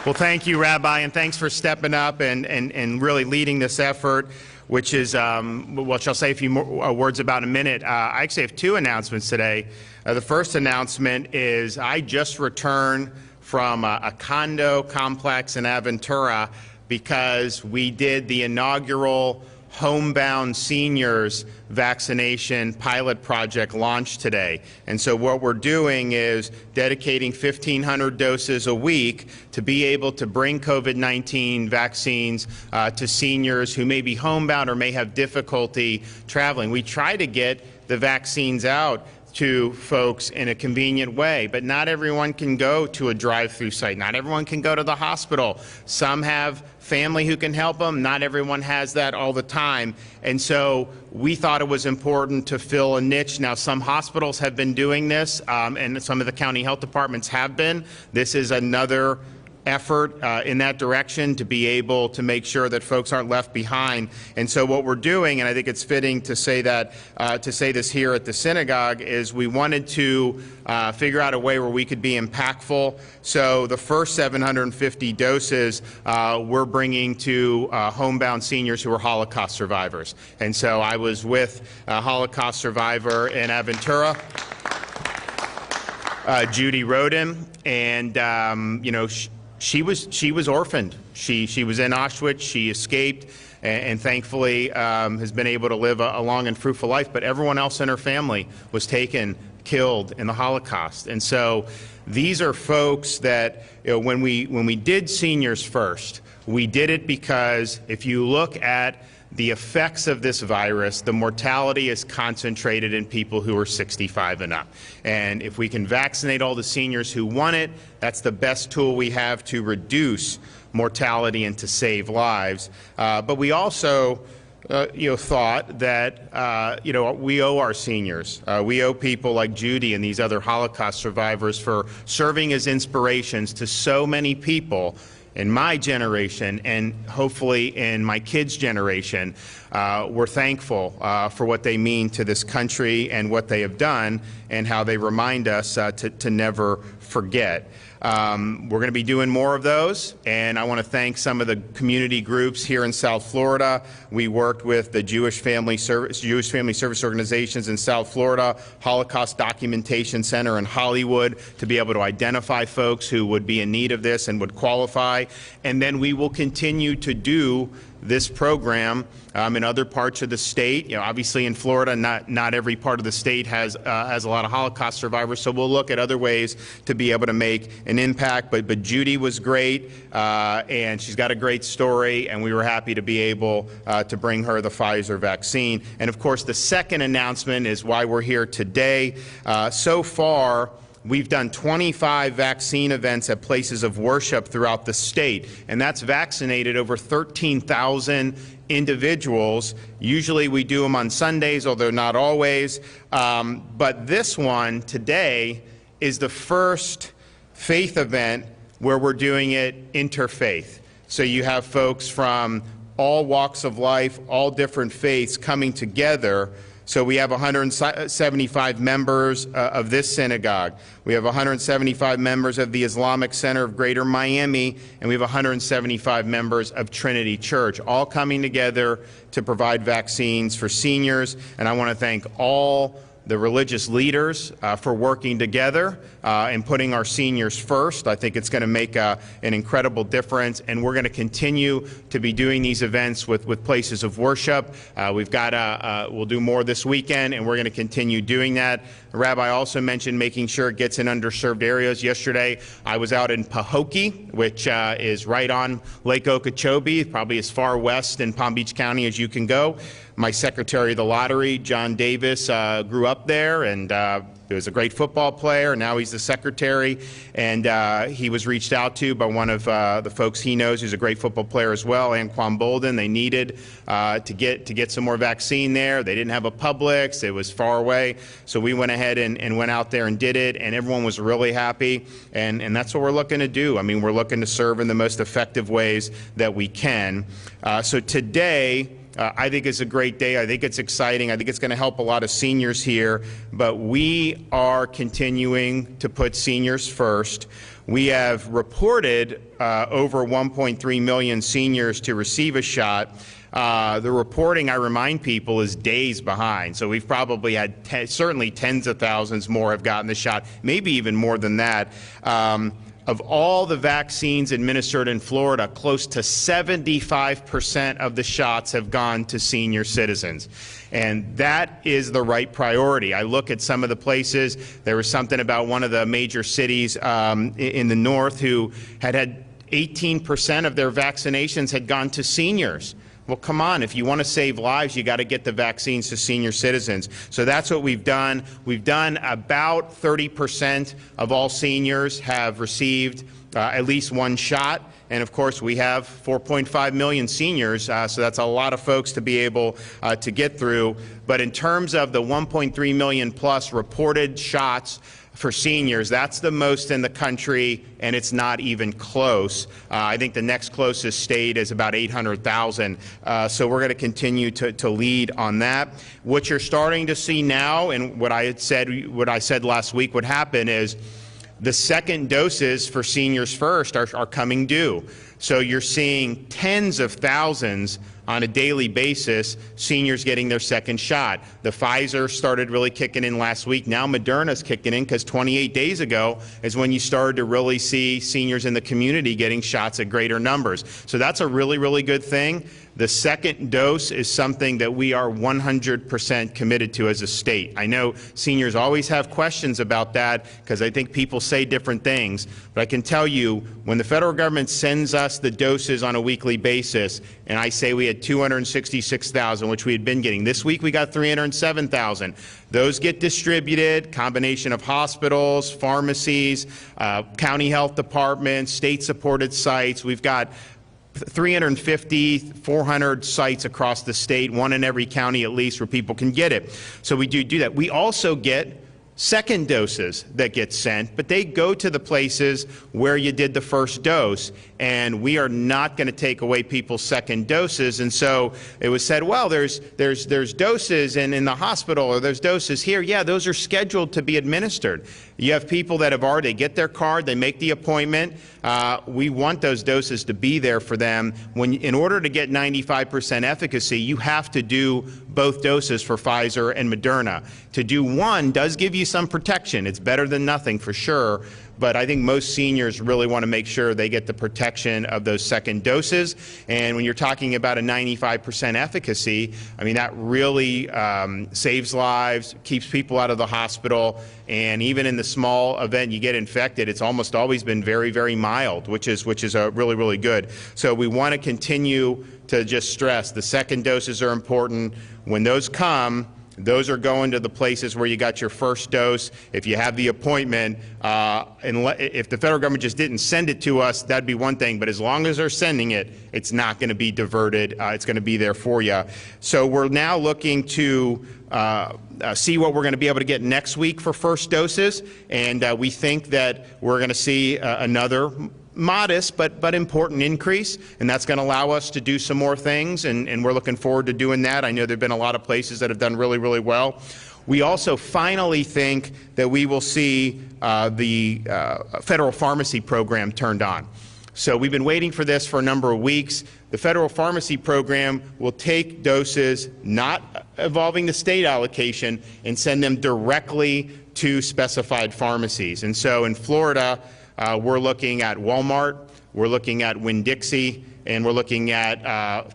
Well, thank you, Rabbi, and thanks for stepping up and really leading this effort, which is, which I'll say a few more words about in a minute. I actually have two announcements today. The first announcement is I just returned from a condo complex in Aventura because we did the inaugural homebound seniors vaccination pilot project launch today. And so what we're doing is dedicating 1,500 doses a week to be able to bring COVID-19 vaccines to seniors who may be homebound or may have difficulty traveling. We try to get the vaccines out to folks in a convenient way, but not everyone can go to a drive-through site. Not everyone can go to the hospital. Some have family who can help them. Not everyone has that all the time. And so we thought it was important to fill a niche. Now, some hospitals have been doing this, and some of the county health departments have been. This is another effort in that direction to be able to make sure that folks aren't left behind. And so what we're doing, and I think it's fitting to say that, to say this here at the synagogue, is we wanted to figure out a way where we could be impactful. So the first 750 doses we're bringing to homebound seniors who are Holocaust survivors. And so I was with a Holocaust survivor in Aventura, Judy Roden, and you know, she was orphaned. She was in Auschwitz. She escaped, and thankfully has been able to live a long and fruitful life. But everyone else in her family was taken, killed in the Holocaust. And so these are folks that, you know, when we did Seniors First, we did it because if you look at the effects of this virus, the mortality is concentrated in people who are 65 and up. And if we can vaccinate all the seniors who want it, that's the best tool we have to reduce mortality and to save lives. But we also thought that we owe our seniors. We owe people like Judy and these other Holocaust survivors for serving as inspirations to so many people in my generation and hopefully in my kids' generation. We're thankful for what they mean to this country and what they have done and how they remind us to never forget. We're going to be doing more of those, and I want to thank some of the community groups here in South Florida. We worked with the Jewish Family Service Organizations in South Florida, Holocaust Documentation Center in Hollywood, to be able to identify folks who would be in need of this and would qualify. And then we will continue to do this program in other parts of the state. You know, obviously in Florida, not every part of the state has a lot of Holocaust survivors, so we'll look at other ways to be able to make an impact. But Judy was great, and she's got a great story, and we were happy to be able to bring her the Pfizer vaccine. And of course, the second announcement is why we're here today. So far, we've done 25 vaccine events at places of worship throughout the state, and that's vaccinated over 13,000 individuals. Usually we do them on Sundays, although not always. But this one today is the first faith event where we're doing it interfaith. So you have folks from all walks of life, all different faiths coming together. So we have 175 members of this synagogue. We have 175 members of the Islamic Center of Greater Miami, and we have 175 members of Trinity Church, all coming together to provide vaccines for seniors. And I want to thank all the religious leaders for working together and putting our seniors first. I think it's going to make an incredible difference, and we're going to continue to be doing these events with places of worship. We'll do more this weekend, and we're going to continue doing that. The Rabbi also mentioned making sure it gets in underserved areas. Yesterday, I was out in Pahokee, which is right on Lake Okeechobee, probably as far west in Palm Beach County as you can go. My secretary of the lottery, John Davis, grew up there, and he was a great football player. Now he's the secretary, and he was reached out to by one of the folks he knows who's a great football player as well, Anquan Bolden. They needed to get some more vaccine there. They didn't have a Publix. It was far away. So we went ahead and went out there and did it, and everyone was really happy, and that's what we're looking to do. I mean, we're looking to serve in the most effective ways that we can. So today, I think it's a great day. I think it's exciting. I think it's going to help a lot of seniors here. But we are continuing to put seniors first. We have reported over 1.3 million seniors to receive a shot. The reporting, I remind people, is days behind. So we've probably had certainly tens of thousands more have gotten the shot, maybe even more than that. Of all the vaccines administered in Florida, close to 75% of the shots have gone to senior citizens. And that is the right priority. I look at some of the places. There was something about one of the major cities in the north who had 18% of their vaccinations had gone to seniors. Well, come on, if you want to save lives, you got to get the vaccines to senior citizens. So that's what we've done. We've done about 30% of all seniors have received at least one shot. And of course, we have 4.5 million seniors, so that's a lot of folks to be able to get through. But in terms of the 1.3 million plus reported shots for seniors, that's the most in the country, and it's not even close. I think the next closest state is about 800,000. So we're going to continue to lead on that. What you're starting to see now, and what I said last week would happen is the second doses for seniors first are coming due. So you're seeing tens of thousands on a daily basis, seniors getting their second shot. The Pfizer started really kicking in last week. Now Moderna's kicking in because 28 days ago is when you started to really see seniors in the community getting shots at greater numbers. So that's a really, really good thing. The second dose is something that we are 100% committed to as a state. I know seniors always have questions about that because I think people say different things. But I can tell you, when the federal government sends us the doses on a weekly basis, and I say we had 266,000, which we had been getting. This week we got 307,000. Those get distributed, combination of hospitals, pharmacies, county health departments, state-supported sites. We've got 350, 400 sites across the state, one in every county at least, where people can get it. So we do that. We also get second doses that get sent, but they go to the places where you did the first dose, and we are not going to take away people's second doses. And so it was said, well, there's doses in the hospital, or there's doses here. Yeah, those are scheduled to be administered. You have people that have already get their card, they make the appointment. We want those doses to be there for them. In order to get 95% efficacy, you have to do both doses for Pfizer and Moderna. To do one does give you some protection. It's better than nothing for sure. But I think most seniors really want to make sure they get the protection of those second doses. And when you're talking about a 95% efficacy, I mean, that really saves lives, keeps people out of the hospital. And even in the small event you get infected, it's almost always been very, very mild, which is really, really good. So we want to continue to just stress the second doses are important. When those come, those are going to the places where you got your first dose. If you have the appointment, if the federal government just didn't send it to us, that'd be one thing. But as long as they're sending it, it's not going to be diverted. It's going to be there for you. So we're now looking to see what we're going to be able to get next week for first doses. And we think that we're going to see another modest but important increase, and that's going to allow us to do some more things, and we're looking forward to doing that. I know there have been a lot of places that have done really, really well. We also finally think that we will see the federal pharmacy program turned on. So we've been waiting for this for a number of weeks. The federal pharmacy program will take doses not involving the state allocation and send them directly to specified pharmacies. And so in Florida, we're looking at Walmart, we're looking at Winn-Dixie, and we're looking at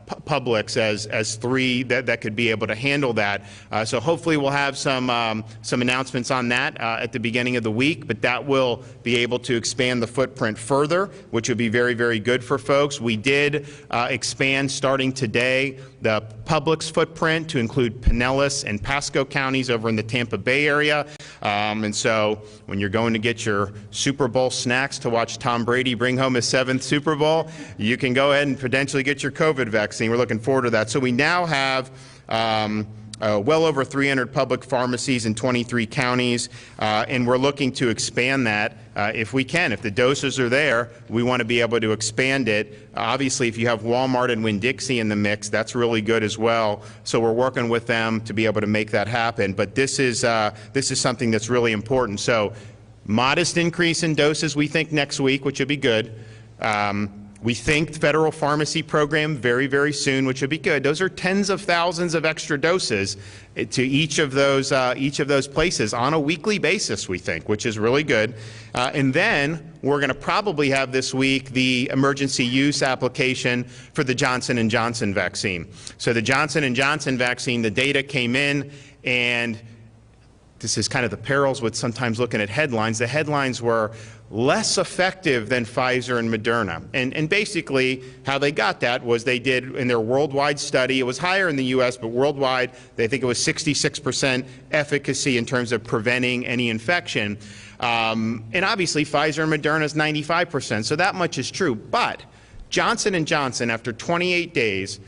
Publix as three that could be able to handle that. So hopefully we'll have some announcements on that at the beginning of the week, but that will be able to expand the footprint further, which would be very, very good for folks. We did expand starting today the Publix footprint to include Pinellas and Pasco counties over in the Tampa Bay area. And so when you're going to get your Super Bowl snacks to watch Tom Brady bring home his 7th Super Bowl, you can go ahead and potentially get your COVID vaccine. We're looking forward to that. So we now have well over 300 public pharmacies in 23 counties, and we're looking to expand that if we can. If the doses are there, we want to be able to expand it. Obviously, if you have Walmart and Winn-Dixie in the mix, that's really good as well. So we're working with them to be able to make that happen. But this is something that's really important. So Modest increase in doses, we think, next week, which would be good. We think federal pharmacy program very, very soon, which would be good. Those are tens of thousands of extra doses to each of those places on a weekly basis, we think, which is really good. And then we're going to probably have this week the emergency use application for the Johnson & Johnson vaccine. So the Johnson & Johnson vaccine, the data came in, and this is kind of the perils with sometimes looking at headlines. The headlines were less effective than Pfizer and Moderna. And basically how they got that was they did in their worldwide study, it was higher in the US, but worldwide they think it was 66% efficacy in terms of preventing any infection. And obviously Pfizer and Moderna is 95%, so that much is true. But Johnson & Johnson, after 28 days,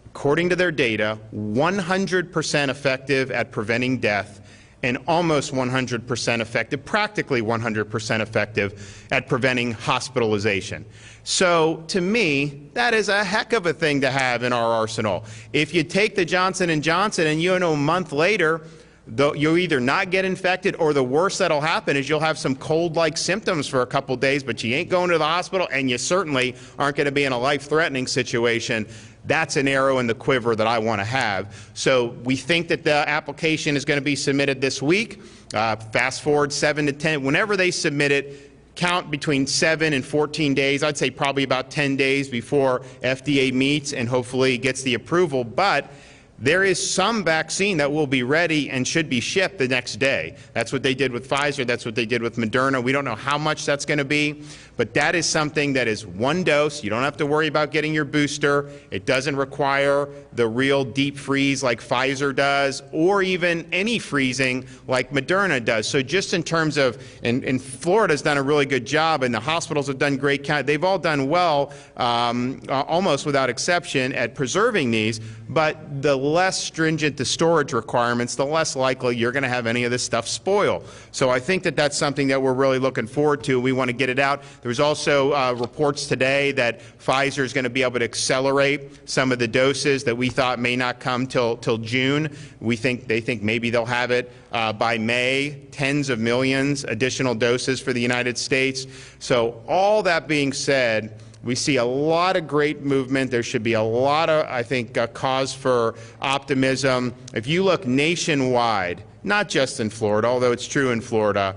according to their data, 100% effective at preventing death, and almost 100% effective, practically 100% effective at preventing hospitalization. So to me, that is a heck of a thing to have in our arsenal. If you take the Johnson & Johnson and you know a month later, you'll either not get infected, or the worst that'll happen is you'll have some cold-like symptoms for a couple days, but you ain't going to the hospital, and you certainly aren't going to be in a life-threatening situation. That's an arrow in the quiver that I want to have. So we think that the application is going to be submitted this week. Fast forward 7 to 10, whenever they submit it, count between 7 and 14 days. I'd say probably about 10 days before FDA meets and hopefully gets the approval. But there is some vaccine that will be ready and should be shipped the next day. That's what they did with Pfizer. That's what they did with Moderna. We don't know how much that's going to be, but that is something that is one dose. You don't have to worry about getting your booster. It doesn't require the real deep freeze like Pfizer does, or even any freezing like Moderna does. So just in terms of, and Florida's done a really good job, and the hospitals have done great. They've all done well, almost without exception, at preserving these, but the less stringent the storage requirements, the less likely you're going to have any of this stuff spoil. So I think that that's something that we're really looking forward to. We want to get it out. There's also reports today that Pfizer is going to be able to accelerate some of the doses that we thought may not come till June. They think maybe they'll have it by May, tens of millions additional doses for the United States. So all that being said, we see a lot of great movement. There should be a lot of, I think, cause for optimism. If you look nationwide, not just in Florida, although it's true in Florida,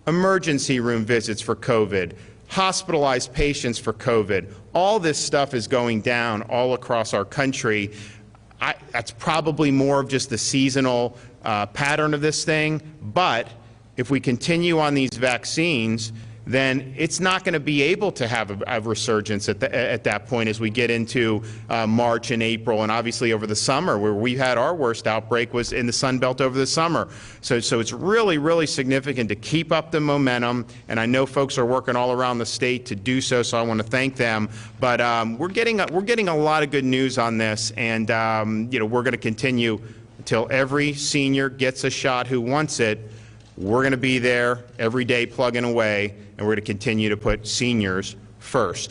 emergency room visits for COVID, hospitalized patients for COVID, all this stuff is going down all across our country. That's probably more of just the seasonal pattern of this thing. But if we continue on these vaccines, then it's not going to be able to have a resurgence at that point as we get into March and April, and obviously over the summer, where we had our worst outbreak was in the Sun Belt over the summer. So it's really, really significant to keep up the momentum, and I know folks are working all around the state to do so, so I want to thank them. But we're getting a lot of good news on this, and we're going to continue until every senior gets a shot who wants it. We're going to be there every day plugging away, and we're going to continue to put seniors first.